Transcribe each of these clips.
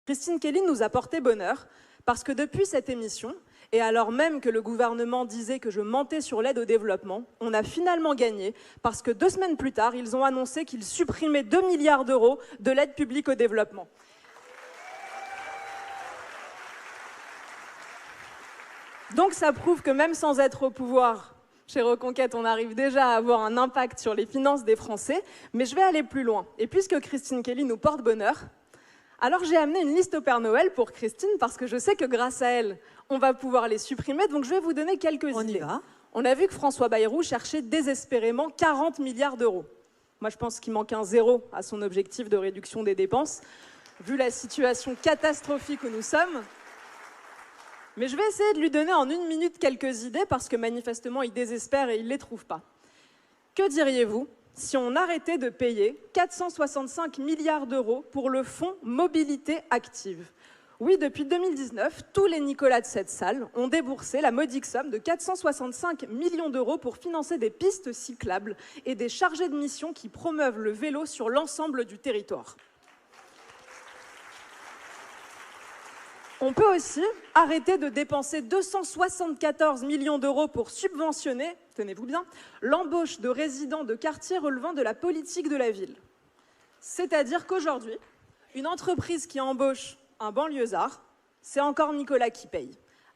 Christine Kelly nous a porté bonheur parce que depuis cette émission, et alors même que le gouvernement disait que je mentais sur l'aide au développement, on a finalement gagné parce que 2 semaines plus tard, ils ont annoncé qu'ils supprimaient 2 milliards d'euros de l'aide publique au développement. Donc ça prouve que même sans être au pouvoir, chez Reconquête, on arrive déjà à avoir un impact sur les finances des Français, mais je vais aller plus loin. Et puisque Christine Kelly nous porte bonheur, alors j'ai amené une liste au Père Noël pour Christine, parce que je sais que grâce à elle, on va pouvoir les supprimer, donc je vais vous donner quelques idées. On y va. On a vu que François Bayrou cherchait désespérément 40 milliards d'euros. Moi, je pense qu'il manque un zéro à son objectif de réduction des dépenses, vu la situation catastrophique où nous sommes. Mais je vais essayer de lui donner en 1 minute quelques idées, parce que manifestement, il désespère et il ne les trouve pas. Que diriez-vous si on arrêtait de payer 465 milliards d'euros pour le fonds Mobilité Active? Oui, depuis 2019, tous les Nicolas de cette salle ont déboursé la modique somme de 465 millions d'euros pour financer des pistes cyclables et des chargés de mission qui promeuvent le vélo sur l'ensemble du territoire. On peut aussi arrêter de dépenser 274 millions d'euros pour subventionner, tenez-vous bien, l'embauche de résidents de quartiers relevant de la politique de la ville. C'est-à-dire qu'aujourd'hui, une entreprise qui embauche un banlieusard, c'est encore Nicolas qui paye,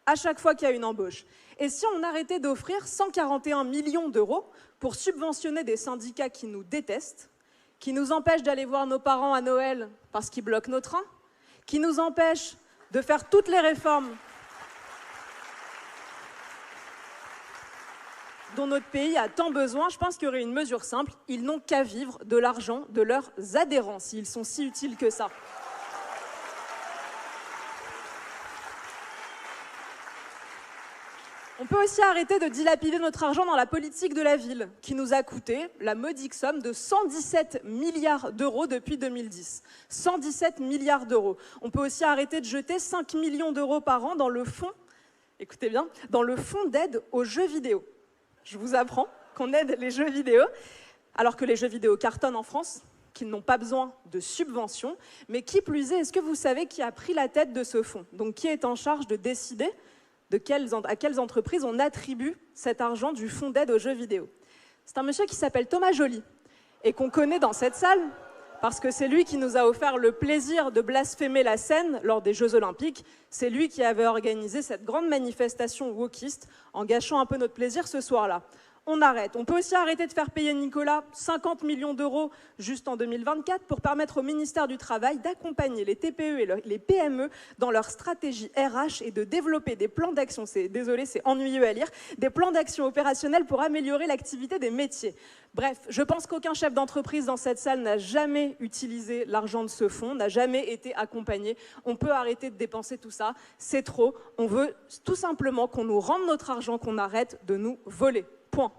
à chaque fois qu'il y a une embauche. Et si on arrêtait d'offrir 141 millions d'euros pour subventionner des syndicats qui nous détestent, qui nous empêchent d'aller voir nos parents à Noël parce qu'ils bloquent nos trains, qui nous empêchent de faire toutes les réformes dont notre pays a tant besoin, je pense qu'il y aurait une mesure simple. Ils n'ont qu'à vivre de l'argent de leurs adhérents, s'ils sont si utiles que ça. On peut aussi arrêter de dilapider notre argent dans la politique de la ville, qui nous a coûté la modique somme de 117 milliards d'euros depuis 2010. 117 milliards d'euros. On peut aussi arrêter de jeter 5 millions d'euros par an dans le fonds, écoutez bien, dans le fonds d'aide aux jeux vidéo. Je vous apprends qu'on aide les jeux vidéo, alors que les jeux vidéo cartonnent en France, qu'ils n'ont pas besoin de subventions. Mais qui plus est, est-ce que vous savez qui a pris la tête de ce fonds? Donc qui est en charge de décider à quelles entreprises on attribue cet argent du fonds d'aide aux jeux vidéo? C'est un monsieur qui s'appelle Thomas Joly et qu'on connaît dans cette salle parce que c'est lui qui nous a offert le plaisir de blasphémer la scène lors des Jeux Olympiques. C'est lui qui avait organisé cette grande manifestation wokiste en gâchant un peu notre plaisir ce soir-là. On arrête. On peut aussi arrêter de faire payer Nicolas 50 millions d'euros juste en 2024 pour permettre au ministère du Travail d'accompagner les TPE et les PME dans leur stratégie RH et de développer des plans d'action, désolé, c'est ennuyeux à lire, des plans d'action opérationnels pour améliorer l'activité des métiers. Bref, je pense qu'aucun chef d'entreprise dans cette salle n'a jamais utilisé l'argent de ce fonds, n'a jamais été accompagné. On peut arrêter de dépenser tout ça, c'est trop. On veut tout simplement qu'on nous rende notre argent, qu'on arrête de nous voler. Point.